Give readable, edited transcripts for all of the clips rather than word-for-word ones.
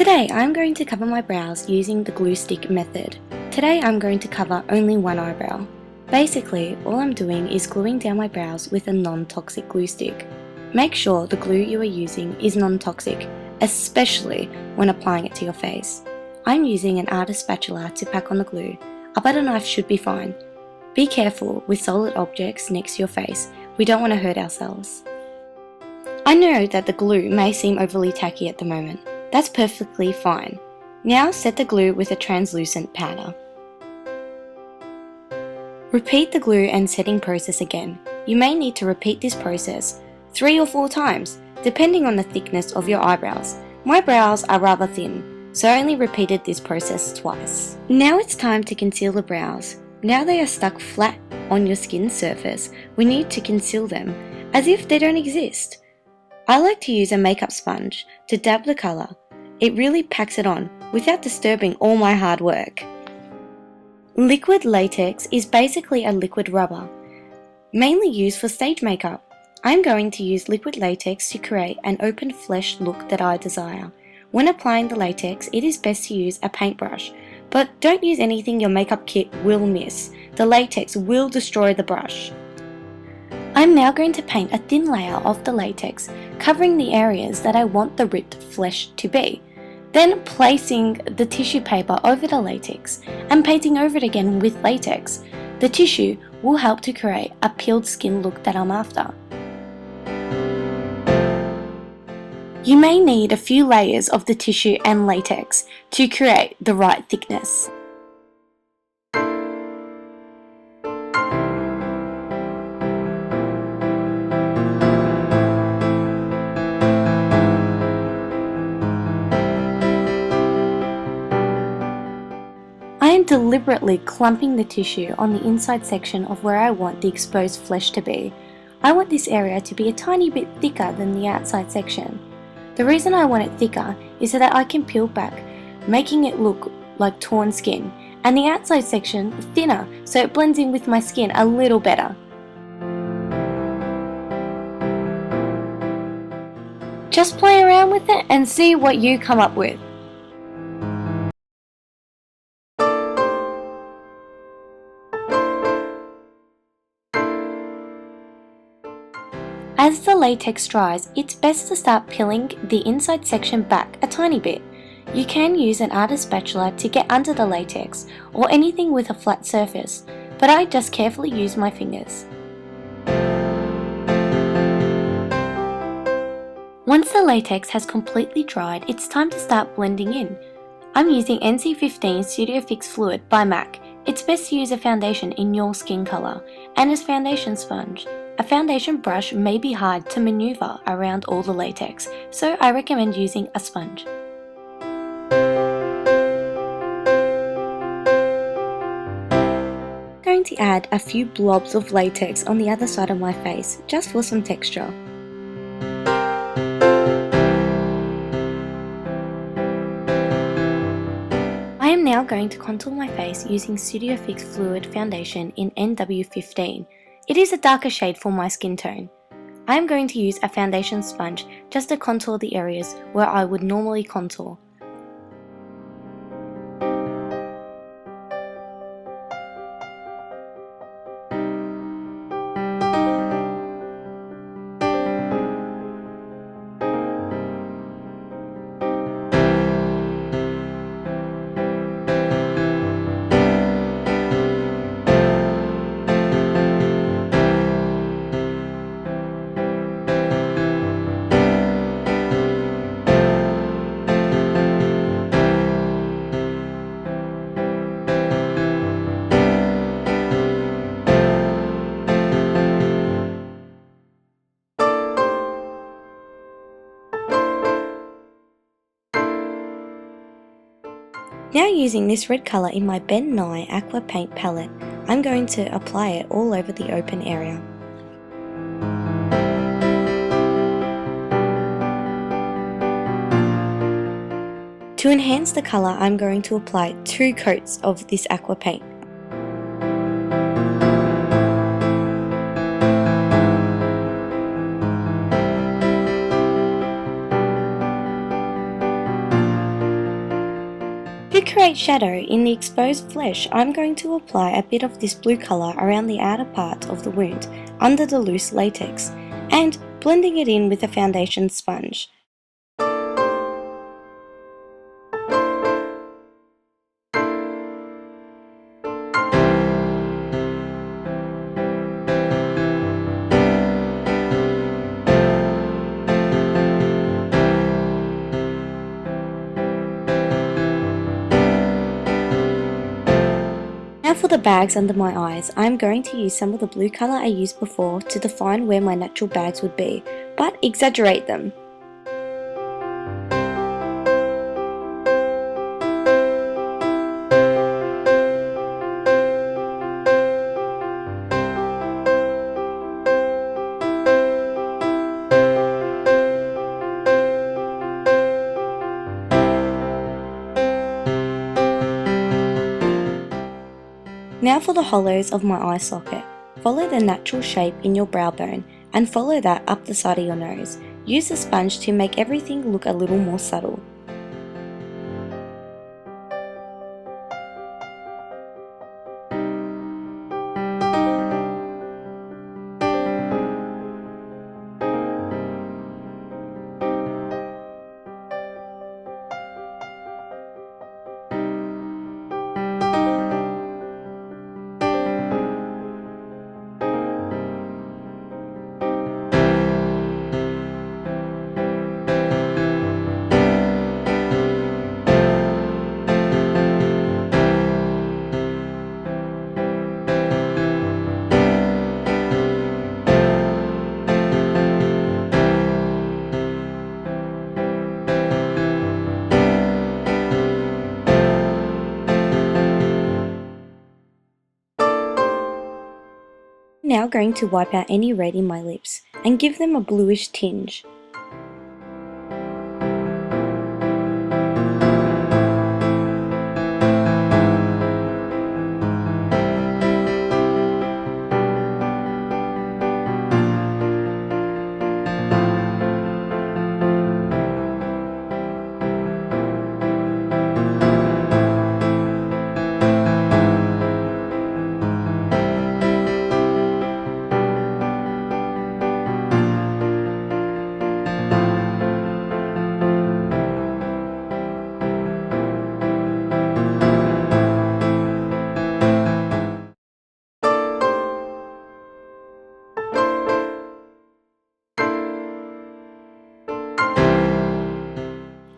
Today I'm going to cover my brows using the glue stick method. Today I'm going to cover only one eyebrow. Basically, all I'm doing is gluing down my brows with a non-toxic glue stick. Make sure the glue you are using is non-toxic, especially when applying it to your face. I'm using an artist spatula to pack on the glue. A butter knife should be fine. Be careful with solid objects next to your face. We don't want to hurt ourselves. I know that the glue may seem overly tacky at the moment. That's perfectly fine. Now set the glue with a translucent powder. Repeat the glue and setting process again. You may need to repeat this process 3 or 4 times, depending on the thickness of your eyebrows. My brows are rather thin, so I only repeated this process twice. Now it's time to conceal the brows. Now they are stuck flat on your skin surface, we need to conceal them as if they don't exist. I like to use a makeup sponge to dab the colour. It really packs it on without disturbing all my hard work. Liquid latex is basically a liquid rubber, mainly used for stage makeup. I'm going to use liquid latex to create an open flesh look that I desire. When applying the latex, it is best to use a paintbrush, but don't use anything your makeup kit will miss. The latex will destroy the brush. I'm now going to paint a thin layer of the latex, covering the areas that I want the ripped flesh to be. Then placing the tissue paper over the latex and painting over it again with latex. The tissue will help to create a peeled skin look that I'm after. You may need a few layers of the tissue and latex to create the right thickness. I am deliberately clumping the tissue on the inside section of where I want the exposed flesh to be. I want this area to be a tiny bit thicker than the outside section. The reason I want it thicker is so that I can peel back, making it look like torn skin, and the outside section thinner so it blends in with my skin a little better. Just play around with it and see what you come up with. As the latex dries, it's best to start peeling the inside section back a tiny bit. You can use an artist spatula to get under the latex or anything with a flat surface, but I just carefully use my fingers. Once the latex has completely dried, it's time to start blending in. I'm using NC15 Studio Fix Fluid by MAC. It's best to use a foundation in your skin colour and as foundation sponge. A foundation brush may be hard to maneuver around all the latex, so I recommend using a sponge. I'm going to add a few blobs of latex on the other side of my face, just for some texture. I am now going to contour my face using Studio Fix Fluid Foundation in NW15. It is a darker shade for my skin tone. I am going to use a foundation sponge just to contour the areas where I would normally contour. Now using this red colour in my Ben Nye Aqua Paint palette, I'm going to apply it all over the open area. To enhance the colour, I'm going to apply 2 coats of this aqua paint. create shadow in the exposed flesh, I'm going to apply a bit of this blue colour around the outer part of the wound under the loose latex, and blending it in with a foundation sponge. Now for the bags under my eyes, I'm going to use some of the blue colour I used before to define where my natural bags would be, but exaggerate them. Now for the hollows of my eye socket. Follow the natural shape in your brow bone and follow that up the side of your nose. Use a sponge to make everything look a little more subtle. Now going to wipe out any red in my lips and give them a bluish tinge.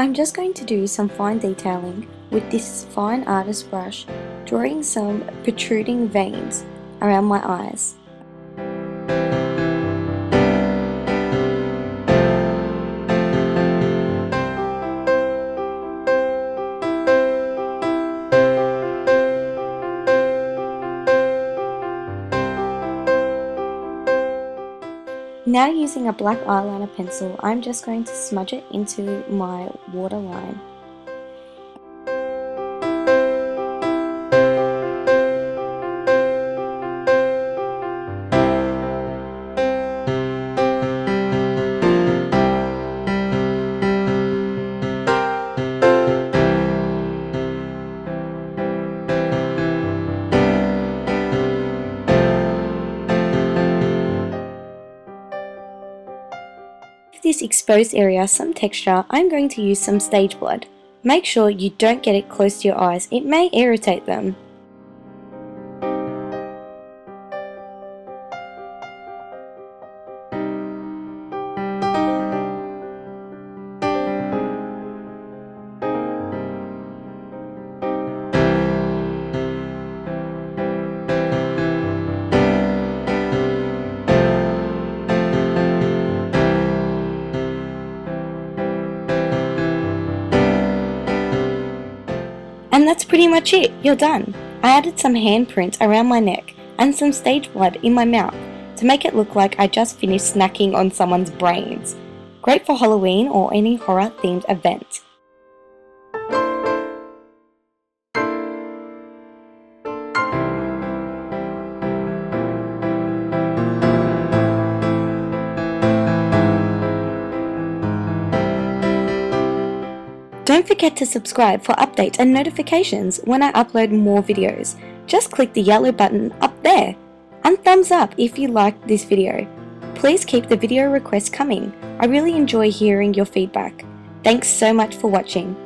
I'm just going to do some fine detailing with this fine artist brush, drawing some protruding veins around my eyes. Now using a black eyeliner pencil, I'm just going to smudge it into my waterline. This exposed area some texture, I'm going to use some stage blood. Make sure you don't get it close to your eyes, it may irritate them. And that's pretty much it, you're done. I added some handprints around my neck and some stage blood in my mouth to make it look like I just finished snacking on someone's brains. Great for Halloween or any horror themed event. Don't Don't forget to subscribe for updates and notifications when I upload more videos. Just click the yellow button up there and thumbs up if you liked this video. Please keep the video requests coming. I really enjoy hearing your feedback. Thanks so much for watching.